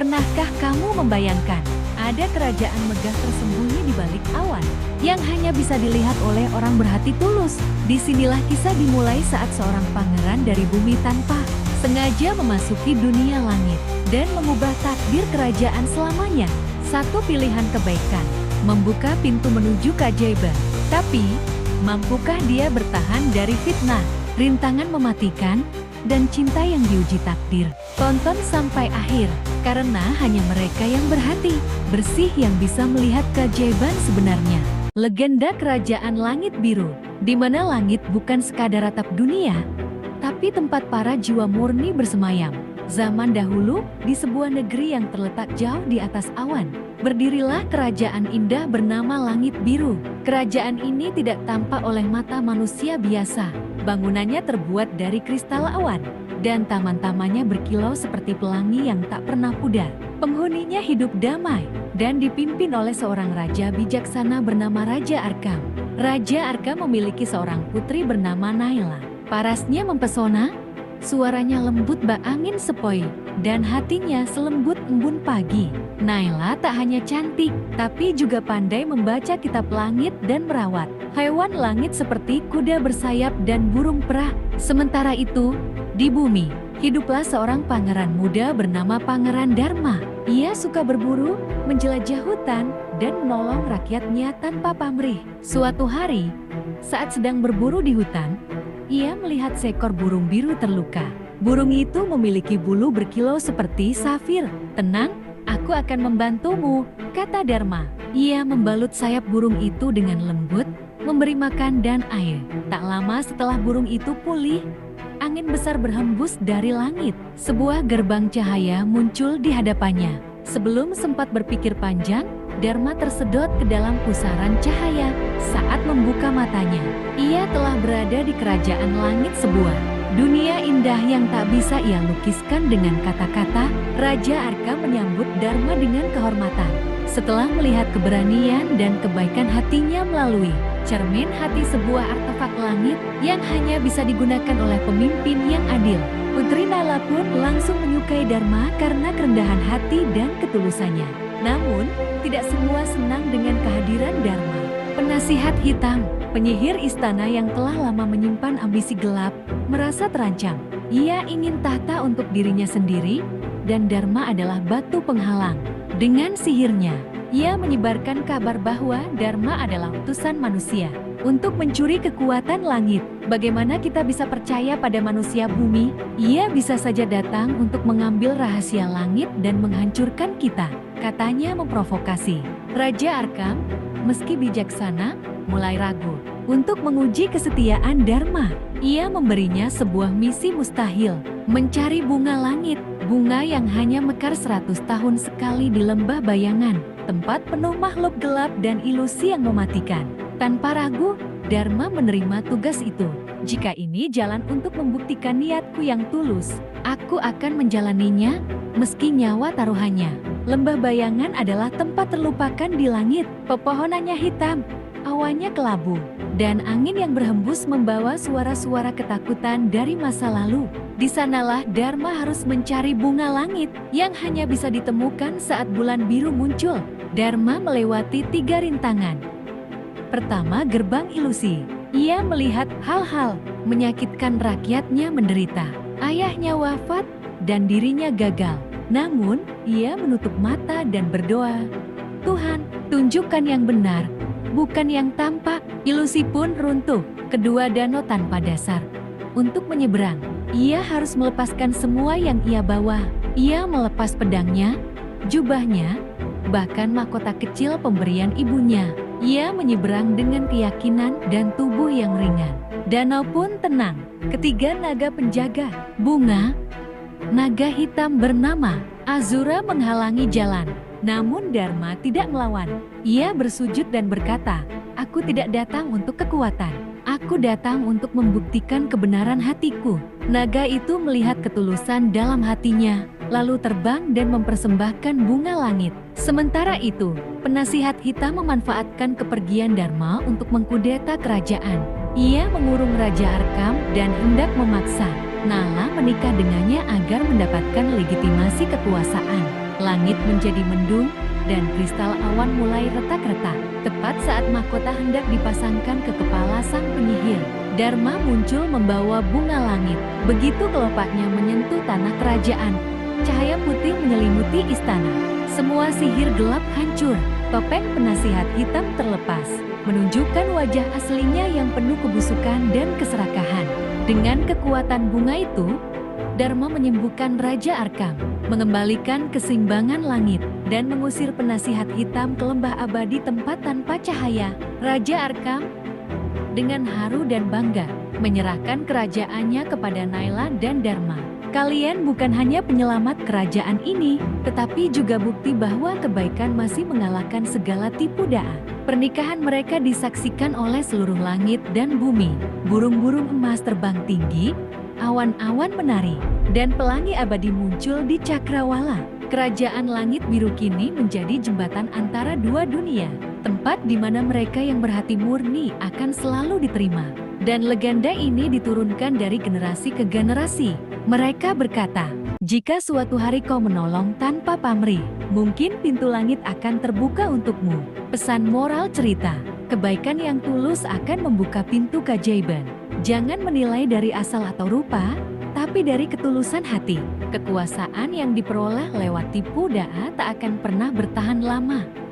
Pernahkah kamu membayangkan ada kerajaan megah tersembunyi di balik awan yang hanya bisa dilihat oleh orang berhati tulus? Disinilah kisah dimulai saat seorang pangeran dari bumi tanpa sengaja memasuki dunia langit dan mengubah takdir kerajaan selamanya. Satu pilihan kebaikan, membuka pintu menuju keajaiban. Tapi, mampukah dia bertahan dari fitnah, rintangan mematikan, dan cinta yang diuji takdir? Tonton sampai akhir, karena hanya mereka yang berhati bersih yang bisa melihat keajaiban sebenarnya. Legenda Kerajaan Langit Biru, di mana langit bukan sekadar atap dunia, tapi tempat para jiwa murni bersemayam. Zaman dahulu, di sebuah negeri yang terletak jauh di atas awan, berdirilah kerajaan indah bernama Langit Biru. Kerajaan ini tidak tampak oleh mata manusia biasa. Bangunannya terbuat dari kristal awan, dan taman-tamannya berkilau seperti pelangi yang tak pernah pudar. Penghuninya hidup damai, dan dipimpin oleh seorang raja bijaksana bernama Raja Arkam. Raja Arkam memiliki seorang putri bernama Naila. Parasnya mempesona, suaranya lembut bak angin sepoi, dan hatinya selembut embun pagi. Naila tak hanya cantik, tapi juga pandai membaca kitab langit dan merawat hewan langit seperti kuda bersayap dan burung perah. Sementara itu, di bumi, hiduplah seorang pangeran muda bernama Pangeran Dharma. Ia suka berburu, menjelajah hutan, dan menolong rakyatnya tanpa pamrih. Suatu hari, saat sedang berburu di hutan, ia melihat seekor burung biru terluka. Burung itu memiliki bulu berkilau seperti safir. "Tenang, aku akan membantumu," kata Dharma. Ia membalut sayap burung itu dengan lembut, memberi makan dan air. Tak lama setelah burung itu pulih, angin besar berhembus dari langit. Sebuah gerbang cahaya muncul di hadapannya. Sebelum sempat berpikir panjang, Dharma tersedot ke dalam pusaran cahaya. Saat membuka matanya, ia telah berada di kerajaan langit, sebuah dunia indah yang tak bisa ia lukiskan dengan kata-kata. Raja Arkam menyambut Dharma dengan kehormatan. Setelah melihat keberanian dan kebaikan hatinya melalui cermin hati, sebuah artefak langit yang hanya bisa digunakan oleh pemimpin yang adil, Putri Naila pun langsung menyukai Dharma karena kerendahan hati dan ketulusannya. Namun, tidak semua senang dengan kehadiran Dharma. Penasihat hitam, penyihir istana yang telah lama menyimpan ambisi gelap, merasa terancam. Ia ingin tahta untuk dirinya sendiri, dan Dharma adalah batu penghalang. Dengan sihirnya, ia menyebarkan kabar bahwa Dharma adalah utusan manusia untuk mencuri kekuatan langit. Bagaimana kita bisa percaya pada manusia bumi? Ia bisa saja datang untuk mengambil rahasia langit dan menghancurkan kita, katanya memprovokasi. Raja Arkam, meski bijaksana, mulai ragu untuk menguji kesetiaan Dharma. Ia memberinya sebuah misi mustahil, mencari bunga langit, bunga yang hanya mekar 100 tahun sekali di lembah bayangan, tempat penuh makhluk gelap dan ilusi yang mematikan. Tanpa ragu, Dharma menerima tugas itu. "Jika ini jalan untuk membuktikan niatku yang tulus, aku akan menjalaninya, meski nyawa taruhannya." Lembah bayangan adalah tempat terlupakan di langit. Pepohonannya hitam, awannya kelabu, dan angin yang berhembus membawa suara-suara ketakutan dari masa lalu. Di sanalah Dharma harus mencari bunga langit yang hanya bisa ditemukan saat bulan biru muncul. Dharma melewati 3 rintangan. Pertama, gerbang ilusi. Ia melihat hal-hal menyakitkan rakyatnya menderita. Ayahnya wafat dan dirinya gagal. Namun, ia menutup mata dan berdoa, "Tuhan, tunjukkan yang benar, bukan yang tampak." Ilusi pun runtuh. Kedua, danau tanpa dasar. Untuk menyeberang, ia harus melepaskan semua yang ia bawa. Ia melepas pedangnya, jubahnya, bahkan mahkota kecil pemberian ibunya. Ia menyeberang dengan keyakinan dan tubuh yang ringan. Danau pun tenang. Ketiga, naga penjaga bunga. Naga hitam bernama Azura menghalangi jalan. Namun Dharma tidak melawan. Ia bersujud dan berkata, "Aku tidak datang untuk kekuatan. Aku datang untuk membuktikan kebenaran hatiku." Naga itu melihat ketulusan dalam hatinya, lalu terbang dan mempersembahkan bunga langit. Sementara itu, penasihat hitam memanfaatkan kepergian Dharma untuk mengkudeta kerajaan. Ia mengurung Raja Arkam dan hendak memaksa Nala menikah dengannya agar mendapatkan legitimasi kekuasaan. Langit menjadi mendung, dan kristal awan mulai retak-retak. Tepat saat mahkota hendak dipasangkan ke kepala sang penyihir, Dharma muncul membawa bunga langit. Begitu kelopaknya menyentuh tanah kerajaan, cahaya putih menyelimuti istana. Semua sihir gelap hancur, topeng penasihat hitam terlepas, menunjukkan wajah aslinya yang penuh kebusukan dan keserakahan. Dengan kekuatan bunga itu, Dharma menyembuhkan Raja Arkham, mengembalikan keseimbangan langit, dan mengusir penasihat hitam ke lembah abadi tempat tanpa cahaya. Raja Arkham dengan haru dan bangga menyerahkan kerajaannya kepada Naila dan Dharma. Kalian bukan hanya penyelamat kerajaan ini, tetapi juga bukti bahwa kebaikan masih mengalahkan segala tipu daya. Pernikahan mereka disaksikan oleh seluruh langit dan bumi. Burung-burung emas terbang tinggi, awan-awan menari, dan pelangi abadi muncul di cakrawala. Kerajaan langit biru kini menjadi jembatan antara dua dunia, tempat di mana mereka yang berhati murni akan selalu diterima. Dan legenda ini diturunkan dari generasi ke generasi. Mereka berkata, jika suatu hari kau menolong tanpa pamrih, mungkin pintu langit akan terbuka untukmu. Pesan moral cerita, kebaikan yang tulus akan membuka pintu keajaiban. Jangan menilai dari asal atau rupa, tapi dari ketulusan hati. Kekuasaan yang diperoleh lewat tipu daya tak akan pernah bertahan lama.